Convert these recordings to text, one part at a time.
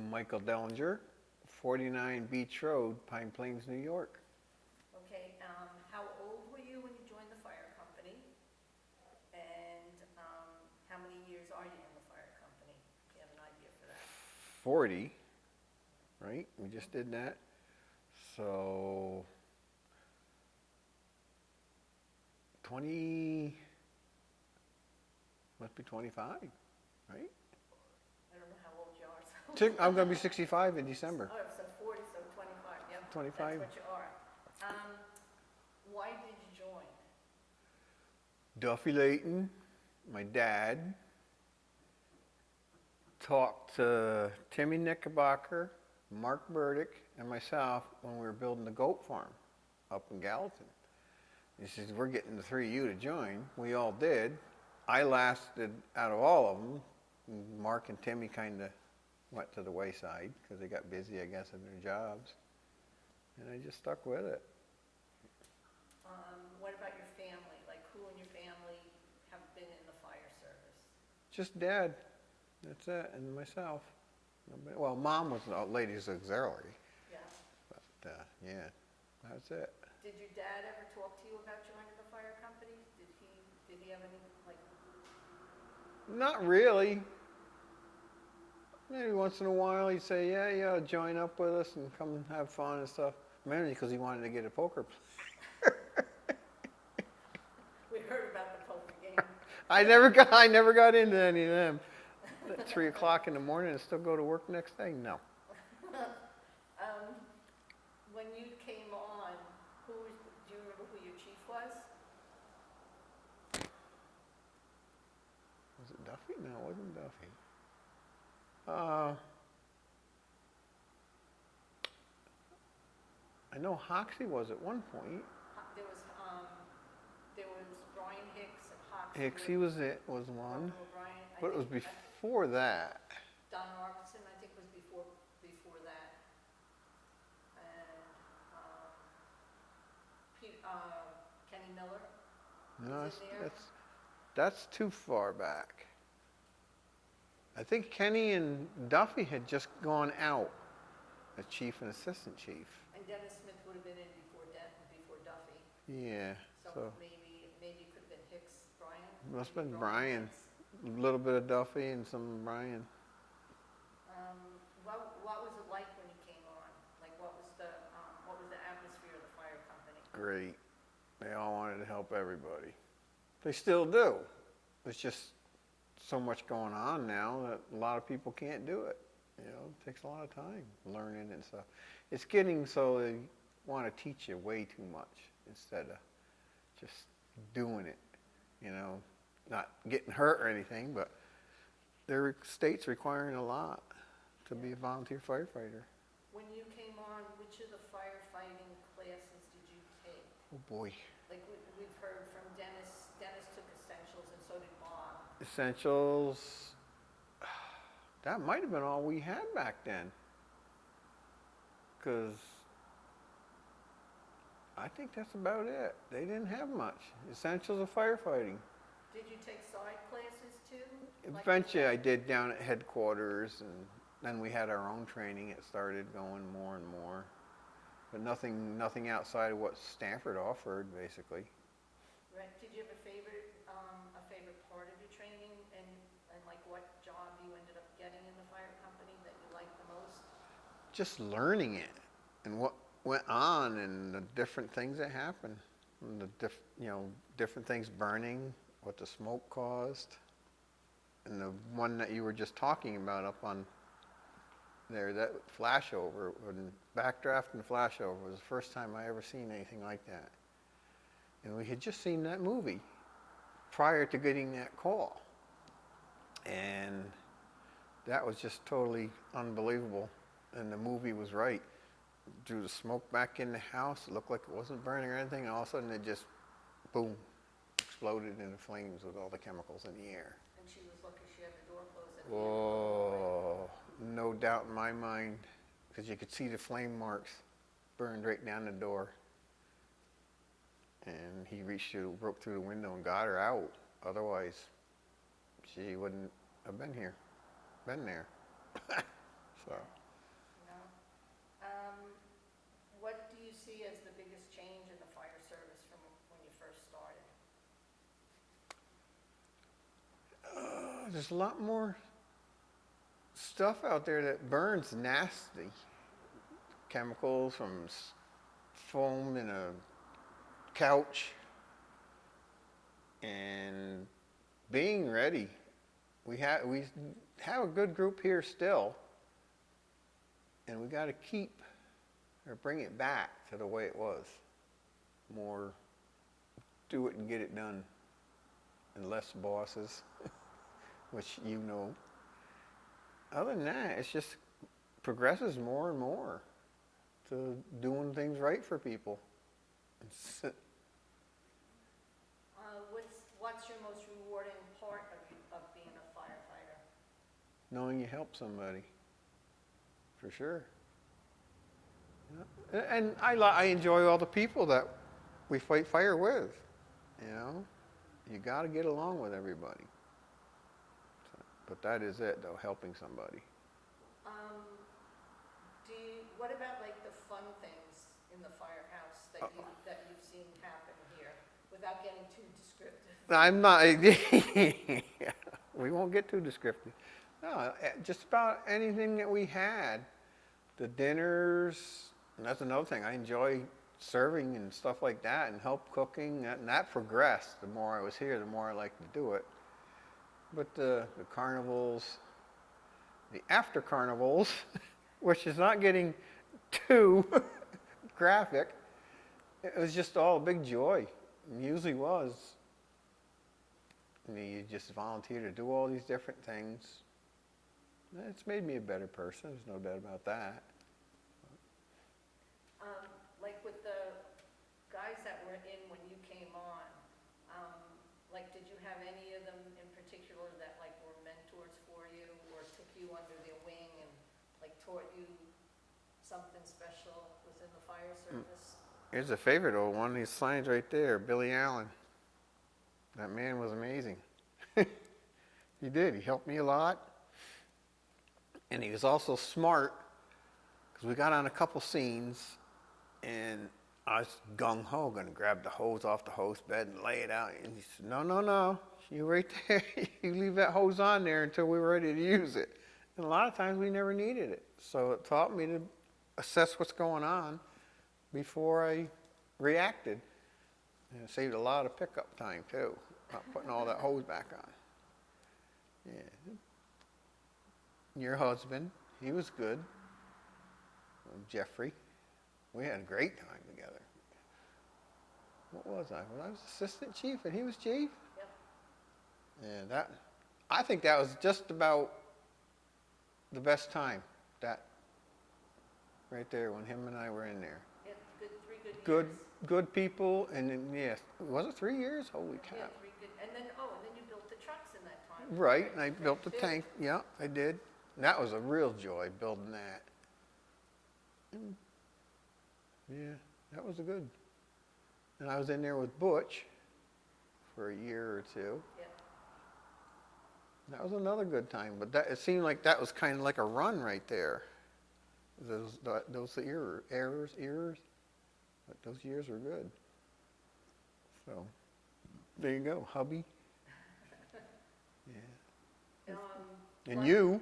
Michael Dillinger, 49 Beach Road, Pine Plains, New York. Okay, how old were you when you joined the fire company? And how many years are you in the fire company? Do you have an idea for that? 40, right? We just did that. So 20, must be 25, right? I don't know how old you are. So. I'm going to be 65 in December. Oh, so 40, so 25, yep. 25. That's what you are. Why did you join? Duffy Layton, my dad, talked to Timmy Knickerbocker, Mark Burdick, and myself when we were building the goat farm up in Gallatin. He says, we're getting the three of you to join. We all did. I lasted out of all of them. Mark and Timmy kind of went to the wayside because they got busy, I guess, in their jobs. And I just stuck with it. What about your family? Like, who in your family have been in the fire service? Just Dad. That's it. And myself. Well, Mom was a ladies auxiliary. Yeah. But, yeah, that's it. Did your dad ever talk to you about joining the fire company? Did he have any, like... Not really. Maybe once in a while he'd say, yeah, join up with us and come and have fun and stuff. Mainly because he wanted to get a poker player. We heard about the poker game. I never got into any of them. At 3 o'clock in the morning and still go to work next day? No. When you came on, do you remember who your chief was? Was it Duffy? No, it wasn't Duffy. I know Hoxie was at one point. There was Brian Hicks and Hoxie. Hicks, he was one. Brian, But it was before that. Don Robertson, I think, was before that. And Kenny Miller. No, that's too far back. I think Kenny and Duffy had just gone out as chief and assistant chief. And Dennis Smith would have been in before Duffy. Yeah. So maybe it could have been Hicks, Brian. Must have been Brian. A little bit of Duffy and some Brian. What was it like when you came on? Like, what was the atmosphere of the fire company? Great. They all wanted to help everybody. They still do. It's just so much going on now that a lot of people can't do it. You know, it takes a lot of time learning and stuff. It's getting so they want to teach you way too much instead of just doing it. You know, not getting hurt or anything, but their state's requiring a lot to be a volunteer firefighter. When you came on, which of the firefighting classes did you take? Oh boy. Like we've heard from Dennis. Dennis took essentials, and so did Bob. Essentials. That might have been all we had back then. Because I think that's about it. They didn't have much. Essentials of firefighting. Did you take side classes too? Eventually I did down at headquarters, and then we had our own training. It started going more and more. But nothing outside of what Stanford offered, basically. Right. Did you have a favorite part of your training, and like what job you ended up getting in the fire company that you liked the most? Just learning it and what went on and the different things that happened, and the different things burning, what the smoke caused, and the one that you were just talking about up on there, that flashover, when backdraft and flashover was the first time I ever seen anything like that. And we had just seen that movie prior to getting that call. And that was just totally unbelievable. And the movie was right. Drew the smoke back in the house. It looked like it wasn't burning or anything. And all of a sudden it just, boom, exploded into flames with all the chemicals in the air. And she was lucky she had the door closed at Oh, no doubt in my mind, because you could see the flame marks burned right down the door. And he broke through the window and got her out. Otherwise, she wouldn't have been there. So. see as the biggest change in the fire service from when you first started? There's a lot more stuff out there that burns nasty. Chemicals from foam in a couch. And being ready. We have a good group here still. And we got to keep or bring it back to the way it was. More do it and get it done. And less bosses, which you know. Other than that, it's just progresses more and more to doing things right for people. What's your most rewarding part of being a firefighter? Knowing you help somebody, for sure. Yeah. And I enjoy all the people that we fight fire with. You know, you got to get along with everybody. So, but that is it, though, helping somebody. What about like the fun things in the firehouse that you've seen happen here, without getting too descriptive? I'm not. We won't get too descriptive. No, just about anything that we had. The dinners, and that's another thing. I enjoy serving and stuff like that and help cooking. And that progressed. The more I was here, the more I liked to do it. But the carnivals, the after carnivals, which is not getting too graphic, it was just all a big joy. It usually was. You just volunteer to do all these different things. It's made me a better person. There's no doubt about that. Like with the guys that were in when you came on, like did you have any of them in particular that like were mentors for you or took you under their wing and like taught you something special within the fire service? Here's a favorite old one. He signs right there, Billy Allen. That man was amazing. He did. He helped me a lot. And he was also smart because we got on a couple scenes and I was gung-ho, going to grab the hose off the hose bed and lay it out. And he said, no, you right there. You leave that hose on there until we're ready to use it. And a lot of times we never needed it. So it taught me to assess what's going on before I reacted. And it saved a lot of pickup time too, not putting all that hose back on. Yeah. Your husband, he was good. Jeffrey, we had a great time together. What was I? Well, I was assistant chief and he was chief. Yep. And I think that was just about the best time. That right there when him and I were in there. Yeah, three good years. Good people, and then yes, was it 3 years? Holy cow! Yeah, 3 good, and then you built the trucks in that time. Right, and I built the tank. Yeah, I did. And that was a real joy building that. Yeah, that was a good. And I was in there with Butch for a year or two. Yeah. That was another good time, but it seemed like that was kind of like a run right there. Those errors. But those years were good. So, there you go, hubby. Yeah. And you,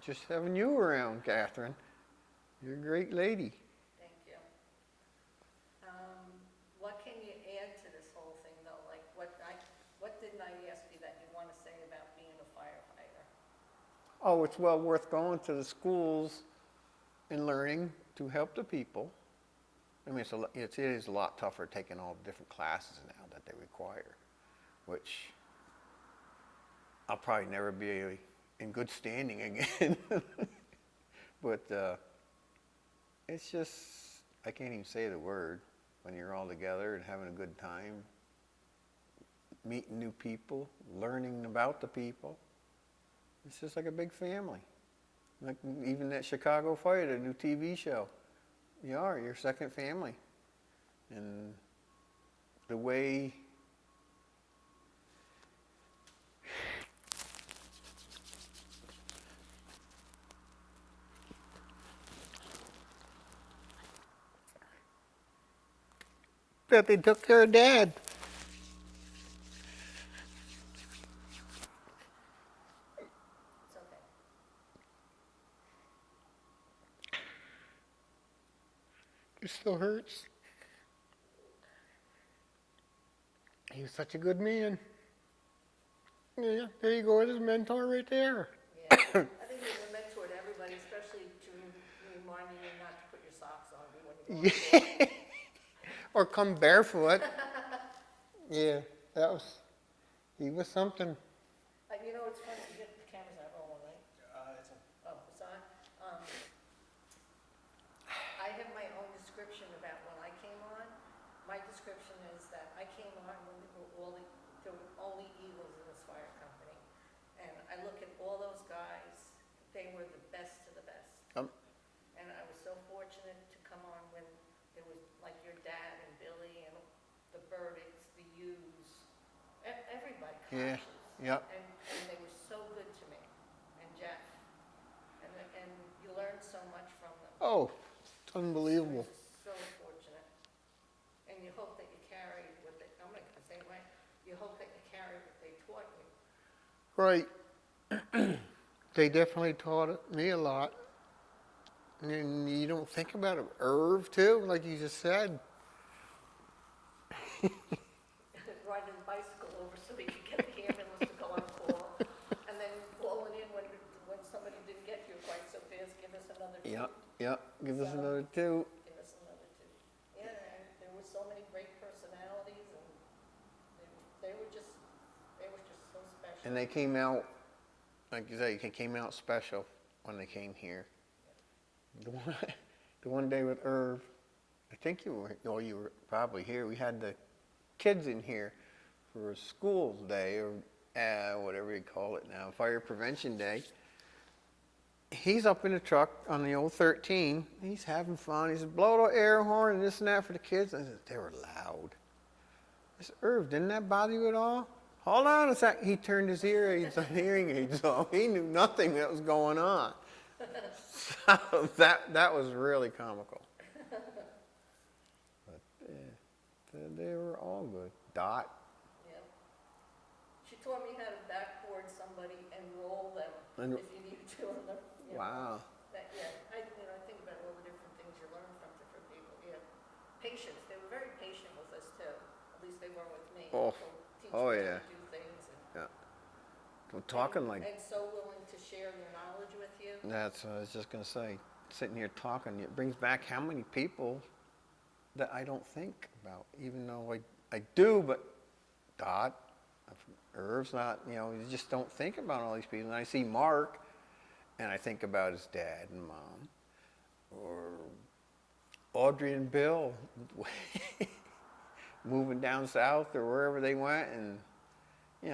just having you around, Catherine. You're a great lady. Thank you. What can you add to this whole thing, though? Like, what didn't I ask you that you want to say about being a firefighter? Oh, it's well worth going to the schools and learning to help the people. I mean, it is a lot tougher taking all the different classes now that they require, which I'll probably never be in good standing again. But it's just, I can't even say the word when you're all together and having a good time, meeting new people, learning about the people. It's just like a big family. Like even that Chicago Fire, the new TV show. You are your second family. And the way that they took care of Dad. It's okay. It still hurts. He was such a good man. Yeah, there you go, his mentor right there. Yeah, I think he's a mentor to everybody, especially to reminding you not to put your socks on when you go to Yeah. Or come barefoot. Yeah, he was something. You know, it's funny, the camera's not rolling, right? Oh, it's on? I have my own description about when I came on. My description is that I came on when there were only Eagles in this fire company. And I look at all those guys, they were the best of the best. And I was so fortunate to come on when there was like your dad and Billy and the Burdicks, the Hughes, everybody, Yeah, Kosh's. yep. And they were so good to me, and Jeff. And you learn so much from them. Oh, it's unbelievable. So fortunate. And you hope that you carry what they, I'm not gonna say it right, you hope that you carry what they taught you. Right. They definitely taught me a lot. And you don't think about it. Irv, too, like you just said. Riding the bicycle over so he could get the ambulance to go on call. And then calling in when somebody didn't get you quite so fast, give us another two. Yep. Give us another 2. Give us another 2. Yeah, and there were so many great personalities, and they were just so special. And they came out, like you say, they came out special when they came here. The one day with Irv, I think you were probably here. We had the kids in here for a school day, or whatever you call it now, fire prevention day. He's up in the truck on the old 13. He's having fun. He said, blow the air horn and this and that for the kids. I said, they were loud. I said, Irv, didn't that bother you at all? Hold on a sec. He turned his hearing aids off. He knew nothing that was going on. So that was really comical. But they were all good. Dot. Yeah. She taught me how to backboard somebody and roll them And- if you need to. Wow. I think about all the different things you learn from different people. Yeah. Patience. They were very patient with us too. At least they were with me. Oh. Teach Oh, me yeah. how to do things. Yeah. I'm talking like And so willing to share their knowledge with you. that's what I was just gonna say. Sitting here talking, it brings back how many people that I don't think about, even though I do, but Dot, Irv's not, you just don't think about all these people. And I see Mark, and I think about his dad and mom, or Audrey and Bill moving down south or wherever they went, and I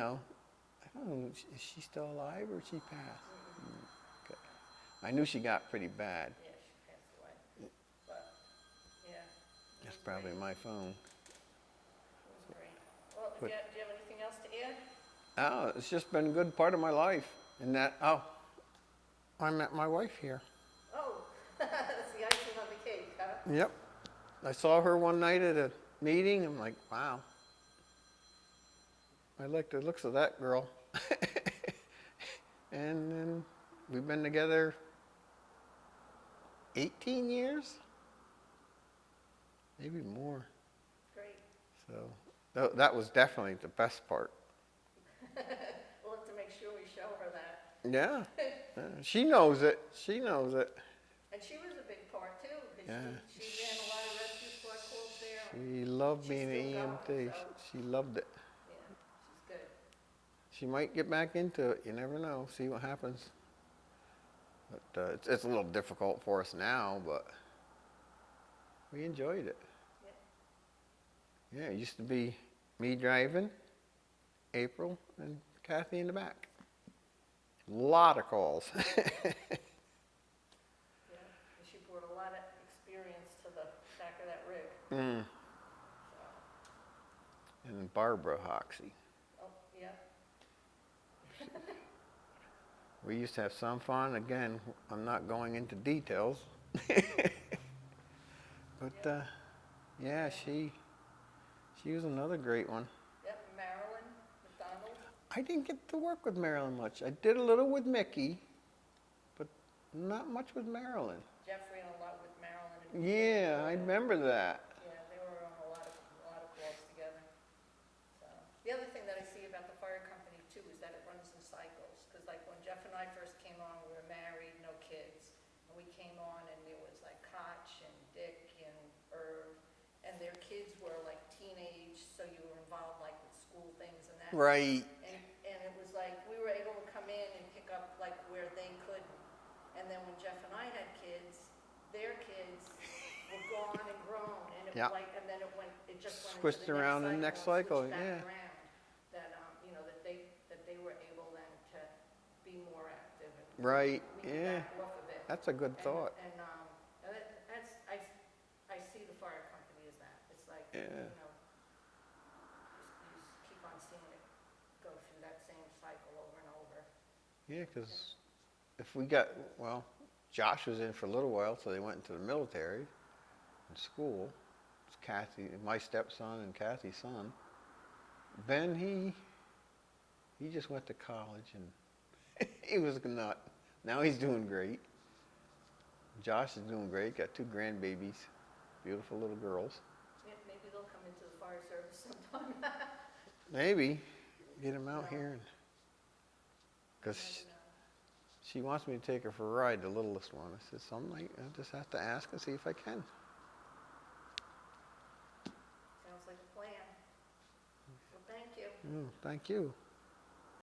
don't know, is she still alive or she passed? Okay. I knew she got pretty bad. Yeah, she passed away. But, yeah. That's probably my phone. It was great. Well, But- do you have anything else to add? Oh, it's just been a good part of my life. And I met my wife here. Oh, that's the icing on the cake, huh? Yep. I saw her one night at a meeting. I'm like, wow. I like the looks of that girl. And then we've been together 18 years? Maybe more. Great. So that was definitely the best part. We'll have to make sure we show her that. Yeah. She knows it. She knows it. And she was a big part too, because Yeah. she ran a lot of rescue squad calls there. She loved She's being still an going, EMT. so- She loved it. Yeah, she's good. She might get back into it. You never know. See what happens. But it's a little difficult for us now, but we enjoyed it. Yeah, it used to be me driving, April, and Kathie in the back. A lot of calls. Yeah, and she brought a lot of experience to the back of that rig. Mm. So, And Barbara Hoxie. oh, yeah. We used to have some fun. Again, I'm not going into details. But yeah, she She was another great one. Yep, Marilyn McDonald. I didn't get to work with Marilyn much. I did a little with Mickey, but not much with Marilyn. Jeffrey and a lot with Marilyn. Yeah, I remember that. Yeah, they were on a lot of calls together. So, the other thing that I see about the fire company too is that it runs in cycles. Because like when Jeff and I first came on, we were married, no kids. And we came on and there was like Koch and Dick and Irv. And their kids were like teenage, so you were involved like with school things and that. Right. And it was like, we were able to come in and pick up like where they couldn't. And then when Jeff and I had kids, their kids were gone and grown, and it Yeah. was like, and then it just went Switched into the around in the next cycle, and switched yeah. back around. That you know that they were able then to be more active and Right, we could yeah. back off a bit. That's a good thought. And that's I see the fire company as that. It's like Yeah. you know, you just keep on seeing it go through that same cycle over and over. Yeah, because if we got, well, Josh was in for a little while, so they went into the military and school. It's Kathie, my stepson and Kathie's son. Ben, he just went to college and he was a nut. Now he's doing great. Josh is doing great, got 2 grandbabies, beautiful little girls. Yeah, maybe they'll come into the fire service sometime. Maybe get him out here, because Never know. she wants me to take her for a ride, the littlest one. I said, something like, I just have to ask and see if I can. Sounds like a plan. Well, thank you. Thank you.